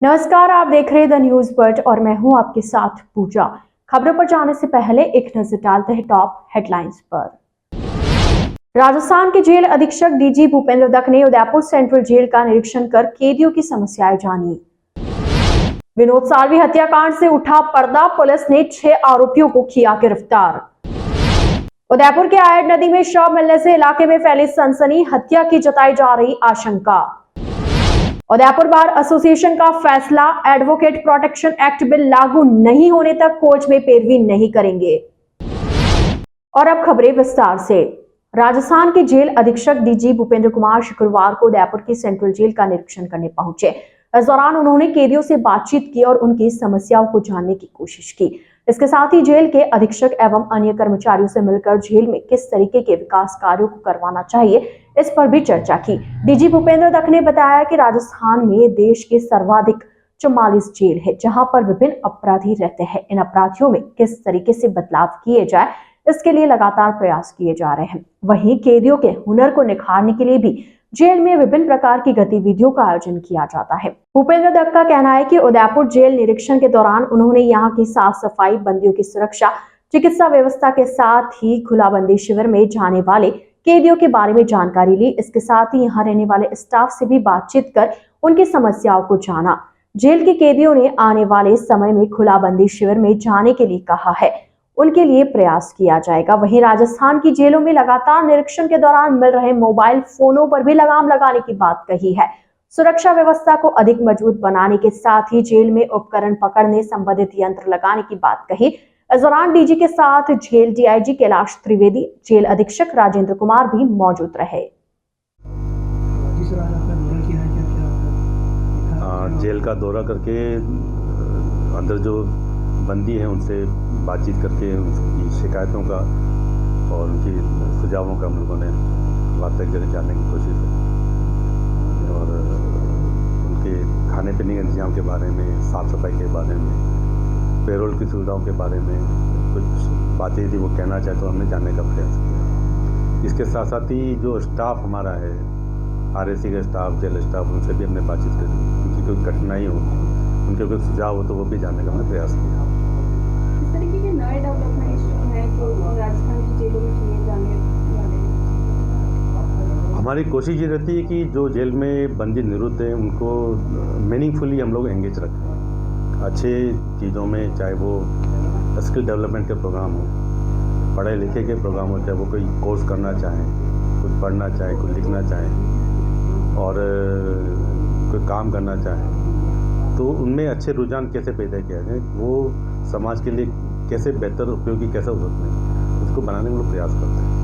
नमस्कार, आप देख रहे हैं द न्यूज बर्ड और मैं हूं आपके साथ पूजा। खबरों पर जाने से पहले एक नजर डालते हैं टॉप हेडलाइंस पर। राजस्थान के जेल अधीक्षक डीजी भूपेंद्र दत्त ने उदयपुर सेंट्रल जेल का निरीक्षण कर कैदियों की समस्याएं जानी। विनोद सालवी हत्याकांड से उठा पर्दा, पुलिस ने 6 आरोपियों को किया गिरफ्तार। उदयपुर के आयड नदी में शव मिलने से इलाके में फैली सनसनी, हत्या की जताई जा रही आशंका। उदयपुर बार एसोसिएशन का फैसला, एडवोकेट प्रोटेक्शन एक्ट बिल लागू नहीं होने तक कोर्ट में पैरवी नहीं करेंगे। और अब खबरें विस्तार से। राजस्थान के जेल अधीक्षक डीजी भूपेंद्र कुमार शुक्रवार को उदयपुर की सेंट्रल जेल का निरीक्षण करने पहुंचे। इस दौरान उन्होंने कैदियों से बातचीत की और उनकी समस्याओं को जानने की कोशिश की। इसके साथ ही जेल के अधीक्षक एवं अन्य कर्मचारियों से मिलकर जेल में किस तरीके के विकास कार्यों को करवाना चाहिए, इस पर भी चर्चा की। डीजी भूपेंद्र दत्त ने बताया कि राजस्थान में देश के सर्वाधिक 44 जेल है, जहां पर विभिन्न अपराधी रहते हैं। इन अपराधियों में किस तरीके से बदलाव किए जाए, इसके लिए लगातार प्रयास किए जा रहे हैं। वहीं कैदियों के हुनर को निखारने के लिए भी जेल में विभिन्न प्रकार की गतिविधियों का आयोजन किया जाता है। भूपेंद्र दत्त का कहना है कि उदयपुर जेल निरीक्षण के दौरान उन्होंने यहाँ की साफ सफाई, बंदियों की सुरक्षा, चिकित्सा व्यवस्था के साथ ही खुलाबंदी शिविर में जाने वाले कैदियों के बारे में जानकारी ली। इसके साथ ही यहाँ रहने वाले स्टाफ से भी बातचीत कर उनकी समस्याओं को जाना। जेल के कैदियों ने आने वाले समय में खुलाबंदी शिविर में जाने के लिए कहा है, उनके लिए प्रयास किया जाएगा। वहीं राजस्थान की जेलों में लगातार निरीक्षण के दौरान मिल रहे मोबाइल फोनों पर भी लगाम लगाने की बात कही है। सुरक्षा व्यवस्था को अधिक मजबूत बनाने के साथ ही जेल में उपकरण पकड़ने संबंधित यंत्र लगाने की बात कही। इस दौरान डीजी के साथ जेल डीआईजी कैलाश त्रिवेदी, जेल अधीक्षक राजेंद्र कुमार भी मौजूद रहे। जेल का दौरा करके अंदर जो बंदी है उनसे बातचीत करके उनकी शिकायतों का और उनकी सुझावों का हम लोगों ने वास्तविक जगह जानने की कोशिश की और उनके खाने पीने के इंतजाम के बारे में, साफ़ सफाई के बारे में, पेरोल की सुविधाओं के बारे में कुछ बातें यदि वो कहना चाहे तो हमने जानने का प्रयास किया। इसके साथ साथ ही जो स्टाफ हमारा है, आरएसी का स्टाफ, जेल स्टाफ, उनसे भी हमने बातचीत करी। उनकी कोई कठिनाई हो, उनके कोई सुझाव हो तो वो भी जानने का हमने प्रयास किया। इस तरीके के नए डेवलपमेंट्स हैं जो राजस्थान की जेलों में किए जाने वाले हैं। हमारी कोशिश ये रहती है कि जो जेल में बंदी निरुद्ध हैं उनको मीनिंगफुली हम लोग एंगेज रखें अच्छे चीज़ों में, चाहे वो स्किल डेवलपमेंट के प्रोग्राम हो, पढ़े लिखे के प्रोग्राम हो, चाहे वो कोई कोर्स करना चाहें, कुछ पढ़ना चाहें, कुछ लिखना चाहें और कोई काम करना चाहें, तो उनमें अच्छे रुझान कैसे पैदा किया जाए, वो समाज के लिए कैसे बेहतर उपयोगी कैसे हो सकते हैं, उसको बनाने में लोग प्रयास करते हैं।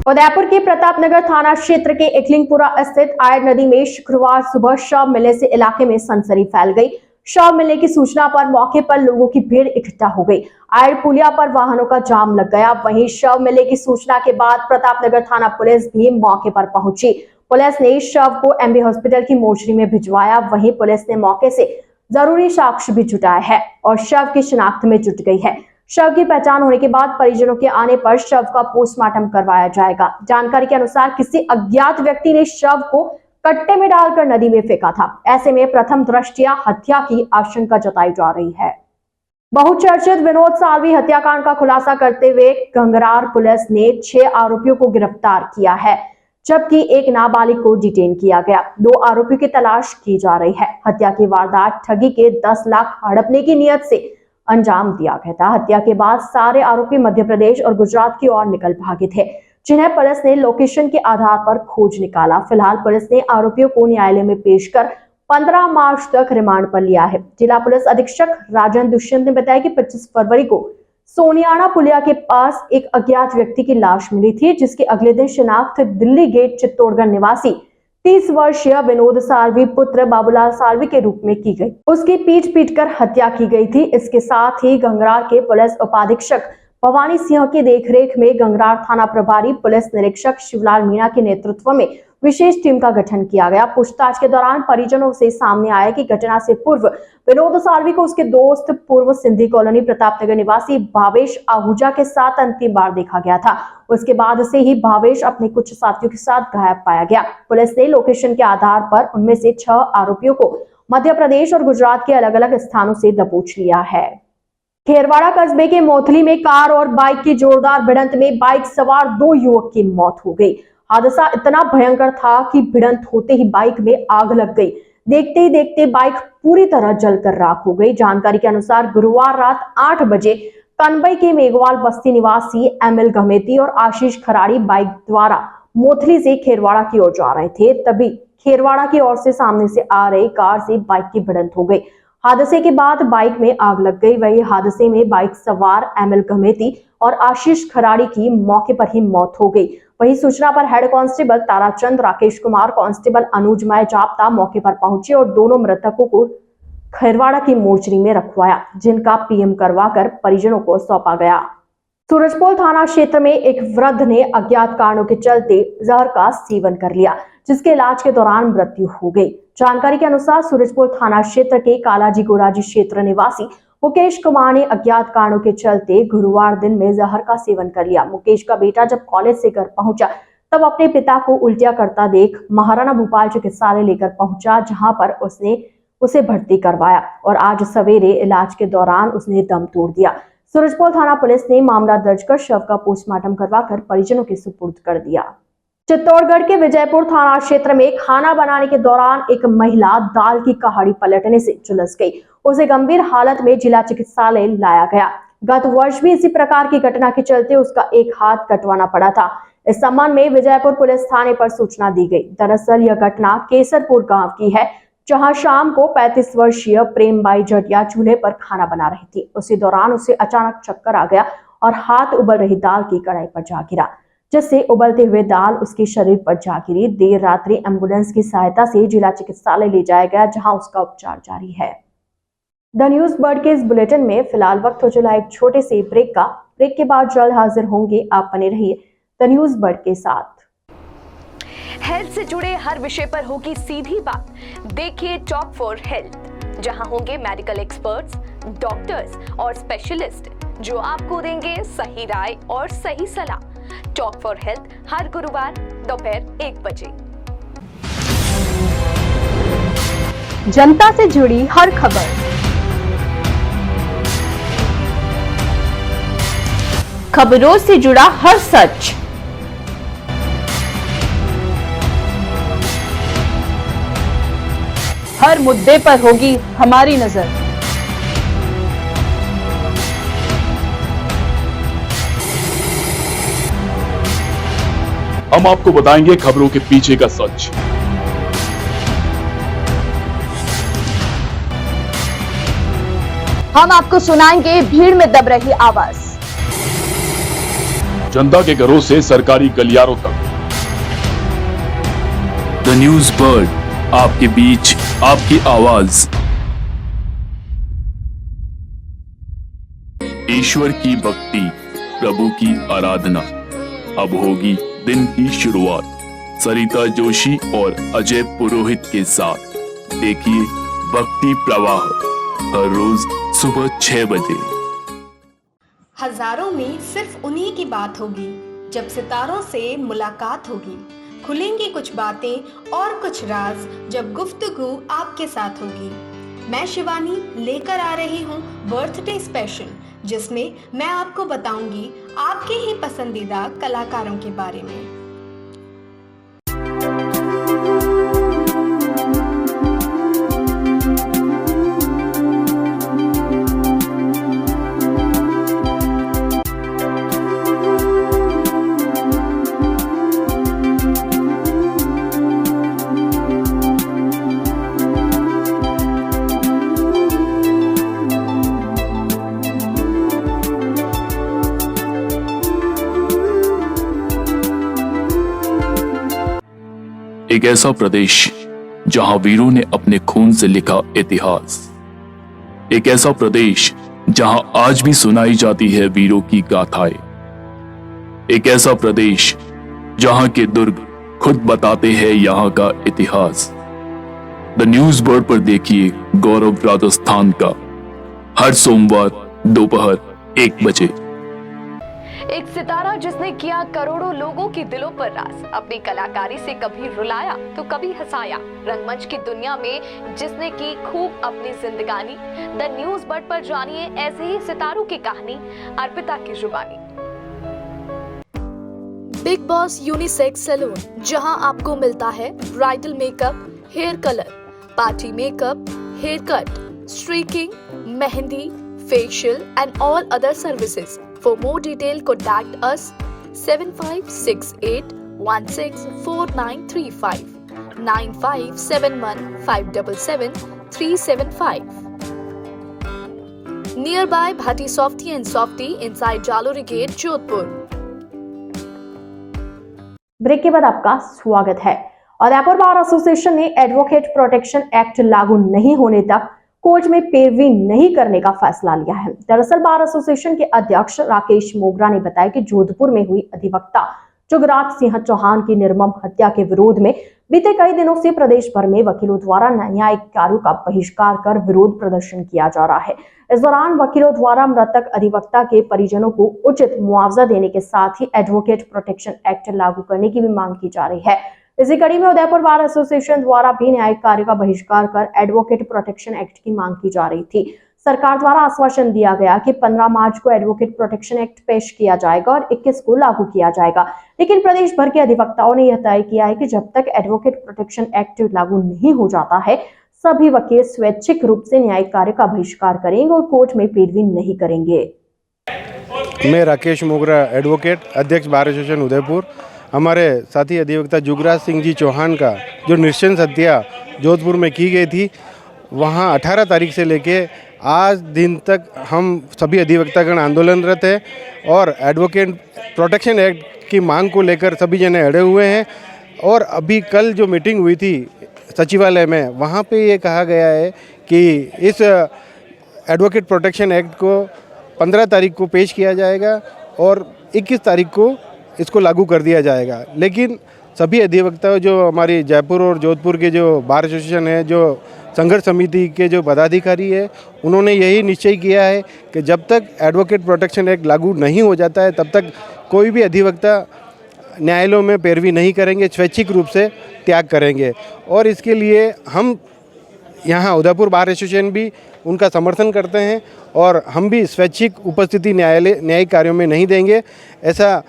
उदयपुर के प्रतापनगर थाना क्षेत्र के एकलिंगपुरा स्थित आयड नदी में शुक्रवार सुबह शव मिलने से इलाके में सनसनी फैल गई। शव मिलने की सूचना पर मौके पर लोगों की भीड़ इकट्ठा हो गई। आयड पुलिया पर वाहनों का जाम लग गया। वहीं शव मिलने की सूचना के बाद प्रतापनगर थाना पुलिस भी मौके पर पहुंची। पुलिस ने शव को एमबी हॉस्पिटल की मोर्चरी में भिजवाया। वहीं पुलिस ने मौके से जरूरी साक्ष्य भी जुटाया है और शव की शिनाख्त में जुट गई है। शव की पहचान होने के बाद परिजनों के आने पर शव का पोस्टमार्टम करवाया जाएगा। जानकारी के अनुसार किसी अज्ञात व्यक्ति ने शव को कट्टे में डालकर नदी में फेंका था। ऐसे में प्रथम दृष्टया हत्या की आशंका जताई जा रही है। बहुचर्चित विनोद सालवी हत्याकांड का खुलासा करते हुए गंगरार पुलिस ने 6 आरोपियों को गिरफ्तार किया है, जबकि एक नाबालिग को डिटेन किया गया। 2 आरोपियों की तलाश की जा रही है। हत्या की वारदात ठगी के 10 लाख हड़पने की नियत से अंजाम दिया गया था। हत्या के बाद सारे आरोपी मध्य प्रदेश और गुजरात की ओर निकल भागे थे, जिन्हें पुलिस ने लोकेशन के आधार पर खोज निकाला। फिलहाल पुलिस ने आरोपियों को न्यायालय में पेश कर 15 मार्च तक रिमांड पर लिया है। जिला पुलिस अधीक्षक राजन दुष्यंत ने बताया कि 25 फरवरी को सोनियाना पुलिया के पास एक अज्ञात व्यक्ति की लाश मिली थी, जिसके अगले दिन शिनाख्त दिल्ली गेट चित्तौड़गढ़ निवासी 30 वर्षीय विनोद सालवी पुत्र बाबूलाल सालवी के रूप में की गई। उसकी पीट-पीटकर हत्या की गई थी। इसके साथ ही गंगरार के पुलिस उपाधीक्षक भवानी सिंह की देखरेख में गंगरार थाना प्रभारी पुलिस निरीक्षक शिवलाल मीणा के नेतृत्व में विशेष टीम का गठन किया गया। पूछताछ के दौरान परिजनों से सामने आया कि घटना से पूर्व विनोद साल्वी को उसके दोस्त पूर्व सिंधी कॉलोनी प्रतापनगर निवासी भावेश आहूजा के साथ अंतिम बार देखा गया था। उसके बाद से ही भावेश अपने कुछ साथियों के साथ गायब पाया गया। पुलिस ने लोकेशन के आधार पर उनमें से 6 आरोपियों को मध्य प्रदेश और गुजरात के अलग अलग स्थानों से दबोच लिया है। खेरवाड़ा कस्बे के मोथली में कार और बाइक की जोरदार भिड़ंत में बाइक सवार 2 युवक की मौत हो गई। हादसा इतना भयंकर था कि भिड़ंत होते ही बाइक में आग लग गई। देखते ही देखते बाइक पूरी तरह जलकर राख हो गई। जानकारी के अनुसार गुरुवार रात 8 बजे कनबई के मेघवाल बस्ती निवासी एमएल गमेती और आशीष खराड़ी बाइक द्वारा मोथली से खेरवाड़ा की ओर जा रहे थे। तभी खेरवाड़ा की ओर से सामने से आ रही कार से बाइक की भिड़ंत हो गई। हादसे के बाद बाइक में आग लग गई। वही हादसे में बाइक सवार एमएल गमेती और आशीष खराड़ी की मौके पर ही मौत हो गई। वही सूचना पर head constable Tarachand, Rakesh Kumar, constable अनुजमय जाप्ता मौके पर पहुंचे और दोनों मृतकों को खेरवाड़ा की मोर्चरी में रखवाया, जिनका पीएम करवाकर परिजनों को सौंपा गया। सूरजपोल थाना क्षेत्र में एक वृद्ध ने अज्ञात कारणों के चलते जहर का सेवन कर लिया, जिसके इलाज के दौरान मृत्यु हो गई। जानकारी के अनुसार सूरजपोल थाना क्षेत्र के कालाजी गोराजी क्षेत्र निवासी मुकेश कुमार ने अज्ञात कारणों के चलते गुरुवार दिन में जहर का सेवन कर लिया। मुकेश का बेटा जब कॉलेज से घर पहुंचा तब अपने पिता को उल्टियां करता देख महाराणा भूपाल चिकित्सालय लेकर पहुंचा, जहां पर उसने उसे भर्ती करवाया और आज सवेरे इलाज के दौरान उसने दम तोड़ दिया। सूरजपोल थाना पुलिस ने मामला दर्ज कर शव का पोस्टमार्टम करवाकर परिजनों के सुपुर्द कर दिया। चित्तौड़गढ़ के विजयपुर थाना क्षेत्र में खाना बनाने के दौरान एक महिला दाल की कहाड़ी पलटने से झुलस गई। उसे गंभीर हालत में जिला चिकित्सालय लाया गया। गत वर्ष भी इसी प्रकार की घटना के चलते उसका एक हाथ कटवाना पड़ा था। इस संबंध में विजयपुर पुलिस थाने पर सूचना दी गई। दरअसल यह घटना केसरपुर गांव की है, जहां शाम को 35 वर्षीय प्रेमबाई जटिया चूल्हे पर खाना बना रही थी। उसी दौरान उसे अचानक चक्कर आ गया और हाथ उबल रही दाल की कढ़ाई पर जा गिरा, जिससे उबलते हुए दाल उसके शरीर पर जा गिरी। देर रात्रि एम्बुलेंस की सहायता से जिला चिकित्सालय ले जाया गया, जहां उसका उपचार जारी है। द न्यूज बर्ड के इस बुलेटिन में फिलहाल वक्त हो चला एक छोटे से ब्रेक का। ब्रेक के बाद जल्द हाजिर होंगे। आप बने रहिए द न्यूज बर्ड के साथ। हेल्थ से जुड़े हर विषय पर होगी सीधी बात। देखिए टॉक फॉर हेल्थ, जहां होंगे मेडिकल एक्सपर्ट्स, डॉक्टर्स और स्पेशलिस्ट जो आपको देंगे सही राय और सही सलाह। टॉक फॉर हेल्थ हर गुरुवार दोपहर 1 बजे। जनता से जुड़ी हर खबर, खबरों से जुड़ा हर सच, हर मुद्दे पर होगी हमारी नजर। हम आपको बताएंगे खबरों के पीछे का सच। हम आपको सुनाएंगे भीड़ में दब रही आवाज। जनता के घरों से सरकारी गलियारों तक। द न्यूज बर्ड, आपके बीच, आपकी आवाज। ईश्वर की भक्ति, प्रभु की आराधना। अब होगी दिन की शुरुआत सरिता जोशी और अजय पुरोहित के साथ। देखिए भक्ति प्रवाह हर रोज सुबह 6 बजे। हजारों में सिर्फ उन्हीं की बात होगी जब सितारों से मुलाकात होगी। खुलेंगी कुछ बातें और कुछ राज जब गुफ्तगू आपके साथ होगी। मैं शिवानी लेकर आ रही हूँ बर्थडे स्पेशल, जिसमें मैं आपको बताऊंगी आपके ही पसंदीदा कलाकारों के बारे में। एक ऐसा प्रदेश जहां वीरों ने अपने खून से लिखा इतिहास। एक ऐसा प्रदेश जहां आज भी सुनाई जाती है वीरों की गाथाएं। एक ऐसा प्रदेश जहां के दुर्ग खुद बताते हैं यहाँ का इतिहास। द न्यूज बोर्ड पर देखिए गौरव राजस्थान का, हर सोमवार दोपहर 1 बजे। एक सितारा जिसने किया करोड़ों लोगों के दिलों पर राज, अपनी कलाकारी से कभी रुलाया तो कभी हंसाया, रंगमंच की दुनिया में जिसने की खूब अपनी जिंदगानी। द न्यूज बर्ड पर जानिए ऐसे ही सितारों की कहानी, अर्पिता की जुबानी। बिग बॉस यूनिसेक्स सैलून, जहां आपको मिलता है bridal makeup, hair colour, party makeup, haircut, streaking, mehndi, facial and all other services. For more detail, contact us 7568164935 9571577375. Nearby Bhatti Softy and Softy inside Jalori Gate, Jodhpur. Break के बाद आपका स्वागत है। Udaipur bar association ने advocate protection act लागू नहीं होने तक कोर्ट में पैरवी नहीं करने का फैसला लिया है। दरअसल बार एसोसिएशन के अध्यक्ष राकेश मोगरा ने बताया कि जोधपुर में हुई अधिवक्ता जुगराज सिंह चौहान की निर्मम हत्या के विरोध में बीते कई दिनों से प्रदेश भर में वकीलों द्वारा न्यायिक कार्यों का बहिष्कार कर विरोध प्रदर्शन किया जा रहा है। इस दौरान वकीलों द्वारा मृतक अधिवक्ता के परिजनों को उचित मुआवजा देने के साथ ही एडवोकेट प्रोटेक्शन एक्ट लागू करने की भी मांग की जा रही है। इसी कड़ी में उदयपुर बार एसोसिएशन द्वारा भी न्यायिक कार्य का बहिष्कार कर एडवोकेट प्रोटेक्शन एक्ट की मांग की जा रही थी। सरकार द्वारा आश्वासन दिया गया कि 15 मार्च को एडवोकेट प्रोटेक्शन एक्ट पेश किया जाएगा और 21 को लागू किया जाएगा, लेकिन प्रदेश भर के अधिवक्ताओं ने यह तय किया है कि जब तक एडवोकेट प्रोटेक्शन एक्ट लागू नहीं हो जाता है, सभी वकील स्वैच्छिक रूप से न्यायिक कार्य का बहिष्कार करेंगे और कोर्ट में पैरवी नहीं करेंगे। मैं राकेश मोगरा, एडवोकेट, अध्यक्ष बार एसोसिएशन उदयपुर। हमारे साथी अधिवक्ता जुगराज सिंह जी चौहान का जो नृशंस हत्या जोधपुर में की गई थी, वहाँ 18 तारीख से लेके आज दिन तक हम सभी अधिवक्तागण आंदोलनरत है और एडवोकेट प्रोटेक्शन एक्ट की मांग को लेकर सभी जने अड़े हुए हैं। और अभी कल जो मीटिंग हुई थी सचिवालय में, वहाँ पे ये कहा गया है कि इस एडवोकेट प्रोटेक्शन एक्ट को 15 तारीख को पेश किया जाएगा और 21 तारीख को इसको लागू कर दिया जाएगा। लेकिन सभी अधिवक्ता जो हमारी जयपुर और जोधपुर के जो बार एसोसिएशन है, जो संघर्ष समिति के जो पदाधिकारी है, उन्होंने यही निश्चय किया है कि जब तक एडवोकेट प्रोटेक्शन एक्ट लागू नहीं हो जाता है तब तक कोई भी अधिवक्ता न्यायालयों में पैरवी नहीं करेंगे, स्वैच्छिक रूप से त्याग करेंगे। और इसके लिए हम यहाँ उदयपुर बार एसोसिएशन भी उनका समर्थन करते हैं और हम भी स्वैच्छिक उपस्थिति न्यायिक कार्यों में नहीं देंगे, ऐसा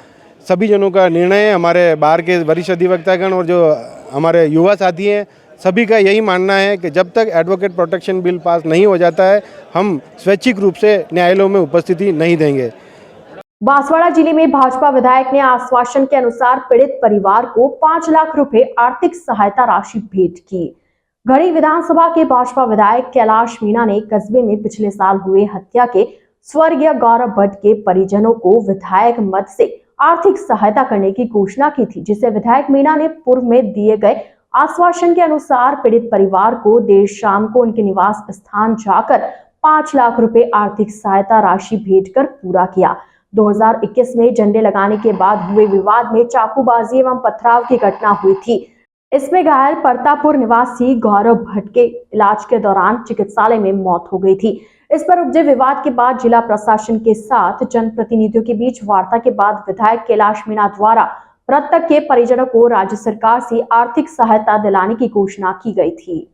सभी जनों का निर्णय है। हमारे बार के वरिष्ठ अधिवक्तागण और जो हमारे युवा साथी हैं, सभी का यही मानना है कि जब तक एडवोकेट प्रोटेक्शन बिल पास नहीं हो जाता है, हम स्वैच्छिक रूप से न्यायालयों में उपस्थिति नहीं देंगे। बांसवाड़ा जिले में भाजपा विधायक ने आश्वासन के अनुसार पीड़ित परिवार को 5 लाख रुपए आर्थिक सहायता राशि भेंट की। गढ़ी विधानसभा के भाजपा विधायक कैलाश मीणा ने कस्बे में पिछले साल हुए हत्या के स्वर्गीय गौरव भट्ट के परिजनों को विधायक मद से आर्थिक सहायता करने की घोषणा की थी, जिसे विधायक मीणा ने पूर्व में दिए गए आश्वासन के अनुसार पीड़ित परिवार को देर शाम को उनके निवास स्थान जाकर 5 लाख रुपए आर्थिक सहायता राशि भेंट कर पूरा किया। 2021 में झंडे लगाने के बाद हुए विवाद में चाकूबाजी एवं पथराव की घटना हुई थी। इसमें घायल परतापुर निवासी गौरव भट्ट के इलाज के दौरान चिकित्सालय में मौत हो गई थी। इस पर उपजे विवाद के बाद जिला प्रशासन के साथ जनप्रतिनिधियों के बीच वार्ता के बाद विधायक कैलाश मीणा द्वारा मृतक के परिजनों को राज्य सरकार से आर्थिक सहायता दिलाने की घोषणा की गई थी।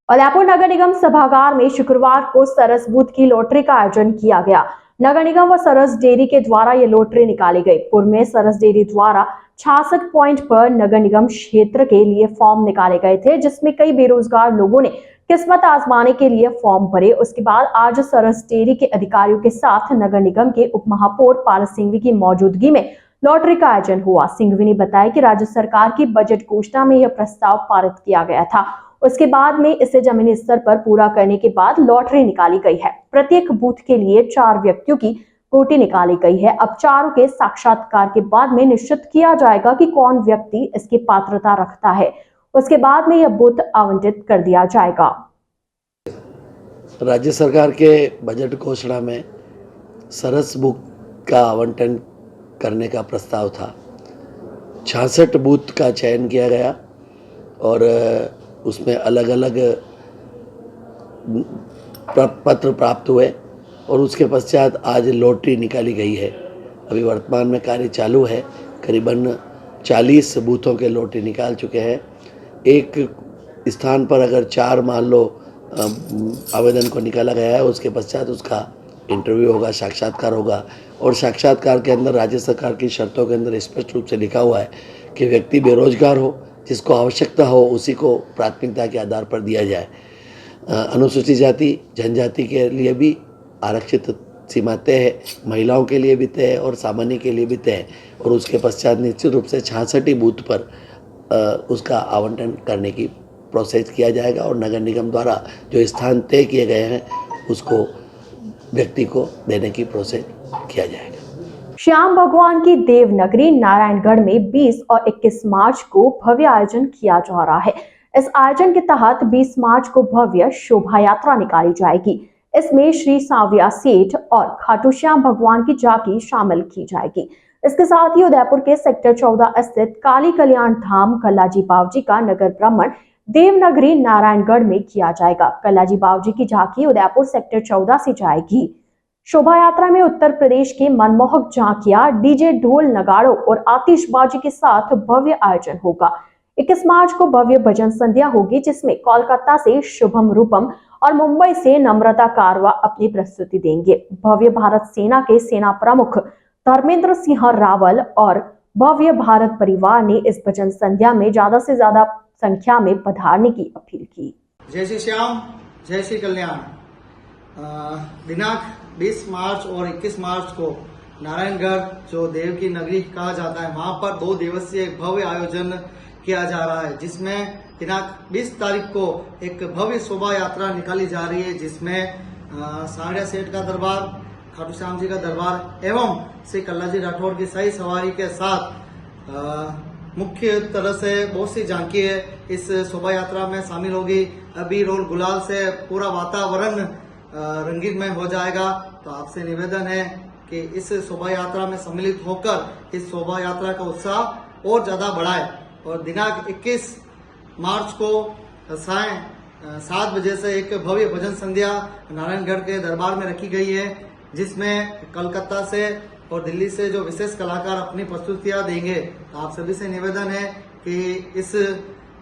उदयपुर नगर निगम सभागार में शुक्रवार को सरस बूथ की लॉटरी का आयोजन किया गया। नगर निगम व सरस डेयरी के द्वारा ये लॉटरी निकाली गई। पूर्व में सरस डेयरी द्वारा 66 पॉइंट पर नगर निगम क्षेत्र के लिए फॉर्म निकाले गए थे, जिसमें कई बेरोजगार लोगों ने किस्मत आजमाने के लिए फॉर्म भरे। उसके बाद आज सरस डेयरी के अधिकारियों के साथ नगर निगम के उप महापौर पाल सिंघवी की मौजूदगी में लॉटरी का आयोजन हुआ। सिंघवी ने बताया कि राज्य सरकार की बजट घोषणा में यह प्रस्ताव पारित किया गया था। उसके बाद में इसे जमीनी स्तर पर पूरा करने के बाद लॉटरी निकाली गई है। प्रत्येक बूथ के लिए 4 व्यक्तियों की कोटी निकाली गई है। अब चारों के साक्षात्कार के बाद में निश्चित किया जाएगा कि कौन व्यक्ति इसकी पात्रता रखता है। उसके बाद में यह बूथ आवंटित कर दिया जाएगा। राज्य सरकार के बजट घोषणा में सरस बुक का आवंटन करने का प्रस्ताव था। 66 बूथ का चयन किया गया और उसमें अलग अलग पत्र प्राप्त हुए और उसके पश्चात आज लॉटरी निकाली गई है। अभी वर्तमान में कार्य चालू है। करीबन 40 बूथों के लॉटरी निकाल चुके हैं। एक स्थान पर अगर 4 मान लो आवेदन को निकाला गया है, उसके पश्चात उसका इंटरव्यू होगा, साक्षात्कार होगा और साक्षात्कार के अंदर राज्य सरकार की शर्तों के अंदर स्पष्ट रूप से लिखा हुआ है कि व्यक्ति बेरोजगार हो, जिसको आवश्यकता हो उसी को प्राथमिकता के आधार पर दिया जाए। अनुसूचित जाति जनजाति के लिए भी आरक्षित सीमा तय है, महिलाओं के लिए भी तय है और सामान्य के लिए भी तय है और उसके पश्चात निश्चित रूप से 66 बूथ पर उसका आवंटन करने की प्रोसेस किया जाएगा और नगर निगम द्वारा जो स्थान तय किए गए हैं उसको व्यक्ति को देने की प्रोसेस किया जाएगा। श्याम भगवान की देवनगरी नारायणगढ़ में 20 और 21 मार्च को भव्य आयोजन किया जा रहा है। इस आयोजन के तहत 20 मार्च को भव्य शोभा यात्रा निकाली जाएगी। इसमें श्री सांवरिया सेठ और खाटू श्याम भगवान की झांकी शामिल की जाएगी। इसके साथ ही उदयपुर के सेक्टर 14 स्थित काली कल्याण धाम कल्लाजी बावजी का नगर भ्रमण देवनगरी नारायणगढ़ में किया जाएगा। कल्लाजी बावजी की झांकी उदयपुर सेक्टर 14 से जाएगी। शोभा यात्रा में उत्तर प्रदेश के मनमोहक झांकियां, डीजे, ढोल, नगाड़ों और आतिशबाजी के साथ भव्य आयोजन होगा। 21 मार्च को भव्य भजन संध्या होगी, जिसमें कोलकाता से शुभम रूपम और मुंबई से नम्रता कारवा अपनी प्रस्तुति देंगे। भव्य भारत सेना के सेना प्रमुख धर्मेंद्र सिंह रावल और भव्य भारत परिवार ने इस भजन संध्या में ज्यादा से ज्यादा संख्या में पधारने की अपील की। जय श्री श्याम, जय श्री कल्याण। दिनांक 20 मार्च और 21 मार्च को नारायणगढ़, जो देव की नगरी कहा जाता है, वहां पर 2 दिवसीय भव्य आयोजन किया जा रहा है, जिसमें दिनांक 20 तारीख को एक भव्य शोभा यात्रा निकाली जा रही है, जिसमें सांवरिया सेठ का दरबार, खाटू श्याम जी का दरबार एवं श्री कल्लाजी राठौर की सही सवारी के साथ मुख्य तरह से बहुत सी झांकियां इस शोभा यात्रा में शामिल होगी। अबीर और गुलाल से पूरा वातावरण रंगीनमय हो जाएगा। तो आपसे निवेदन है कि इस शोभा यात्रा में सम्मिलित होकर इस शोभा यात्रा का उत्साह और ज्यादा बढ़ाए। और दिनांक 21 मार्च को साय 7 बजे से एक भव्य भजन संध्या नारायणगढ़ के दरबार में रखी गई है, जिसमें कलकत्ता से और दिल्ली से जो विशेष कलाकार अपनी प्रस्तुतियां देंगे। आप सभी से निवेदन है कि इस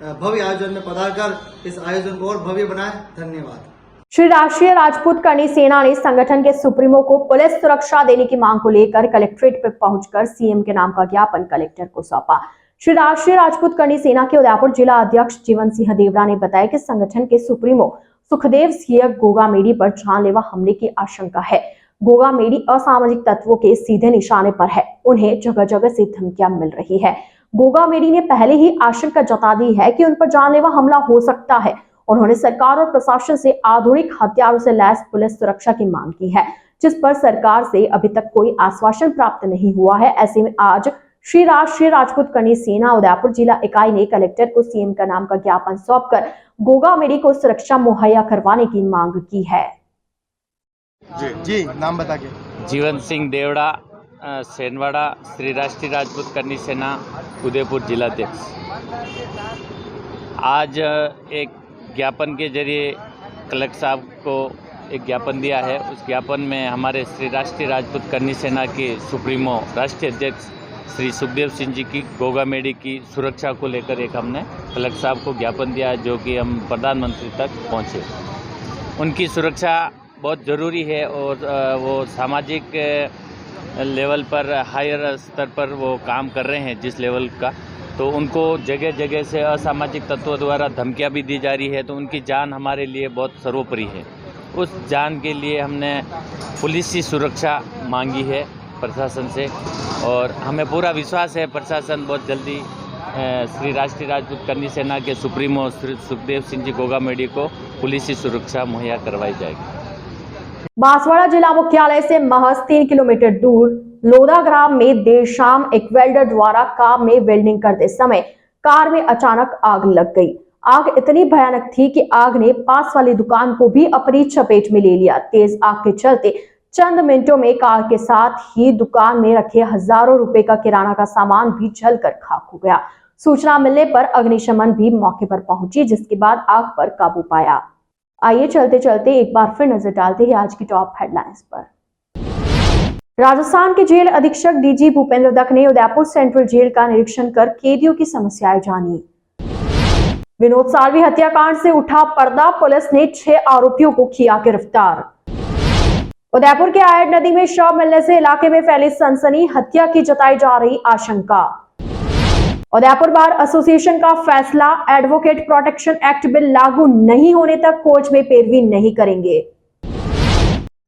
भव्य आयोजन में पधारकर इस आयोजन को और भव्य बनाएं। धन्यवाद। श्री राष्ट्रीय राजपूत करनी सेना ने संगठन के सुप्रीमो को पुलिस सुरक्षा देने की मांग को लेकर कलेक्ट्रेट पर पहुंचकर सीएम के नाम का ज्ञापन कलेक्टर को सौंपा। श्री राष्ट्रीय राजपूत करनी सेना के उदयपुर जिला अध्यक्ष जीवन सिंह देवड़ा ने बताया कि संगठन के सुप्रीमो सुखदेव सिंह गोगामेडी पर जानलेवा हमले की आशंका है। गोगामेडी असामाजिक तत्वों के सीधे निशाने पर है। उन्हें जगह जगह से धमकियां मिल रही है। गोगामेडी ने पहले ही आशंका जता दी है कि उन पर जानलेवा हमला हो सकता है। उन्होंने सरकार और प्रशासन से आधुनिक हथियारों से लैस पुलिस सुरक्षा की मांग की है, जिस पर सरकार से अभी तक कोई आश्वासन प्राप्त नहीं हुआ है। ऐसे में आज श्री राष्ट्रीय राजपूत करनी सेना उदयपुर जिला इकाई ने कलेक्टर को सीएम का नाम का ज्ञापन सौंपकर गोगामेडी को सुरक्षा मुहैया करवाने की मांग की है। जी नाम बता के। जीवन सिंह देवड़ा, सेनवाड़ा, श्री राष्ट्रीय राजपूत करनी सेना उदयपुर जिलाध्यक्ष। आज एक ज्ञापन के जरिए कलेक्टर साहब को एक ज्ञापन दिया है। उस ज्ञापन में हमारे श्री राष्ट्रीय राजपूत करनी सेना के सुप्रीमो राष्ट्रीय अध्यक्ष श्री सुखदेव सिंह जी की गोगामेडी की सुरक्षा को लेकर एक हमने कलेक्टर साहब को ज्ञापन दिया है, जो कि हम प्रधानमंत्री तक पहुँचे। उनकी सुरक्षा बहुत ज़रूरी है और वो सामाजिक लेवल पर हायर स्तर पर वो काम कर रहे हैं जिस लेवल का, तो उनको जगह जगह से असामाजिक तत्वों द्वारा धमकियां भी दी जा रही है। तो उनकी जान हमारे लिए बहुत सर्वोपरि है। उस जान के लिए हमने पुलिस की सुरक्षा मांगी है प्रशासन से और हमें पूरा विश्वास है प्रशासन बहुत जल्दी श्री राष्ट्रीय राजपूत करनी सेना के सुप्रीमो श्री सुखदेव सिंह जी गोगामेडी को पुलिस की सुरक्षा मुहैया करवाई जाएगी। बांसवाड़ा जिला मुख्यालय से महज 3 किलोमीटर दूर लोधा ग्राम में देर शाम एक वेल्डर द्वारा काम में वेल्डिंग करते समय कार में अचानक आग लग गई। आग इतनी भयानक थी कि आग ने पास वाली दुकान को भी अपनी चपेट में ले लिया। तेज आग के चलते चंद मिनटों में कार के साथ ही दुकान में रखे हजारों रुपए का किराना का सामान भी जलकर खाक हो गया। सूचना मिलने पर अग्निशमन भी मौके पर पहुंची, जिसके बाद आग पर काबू पाया। आइए चलते चलते एक बार फिर नजर डालते हैं आज की टॉप हेडलाइंस पर। राजस्थान के जेल अधीक्षक डीजी भूपेंद्र दत्त ने उदयपुर सेंट्रल जेल का निरीक्षण कर कैदियों की समस्याएं जानी। विनोद सालवी हत्याकांड से उठा पर्दा, पुलिस ने 6 आरोपियों को किया गिरफ्तार। उदयपुर के आयड नदी में शव मिलने से इलाके में फैली सनसनी, हत्या की जताई जा रही आशंका। उदयपुर बार एसोसिएशन का फैसला, एडवोकेट प्रोटेक्शन एक्ट बिल लागू नहीं होने तक कोर्ट में पैरवी नहीं करेंगे।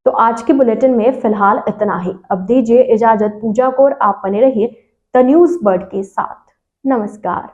तो आज के बुलेटिन में फिलहाल इतना ही। अब दीजिए इजाजत पूजा को और आप बने रहिए द न्यूज बर्ड के साथ। नमस्कार।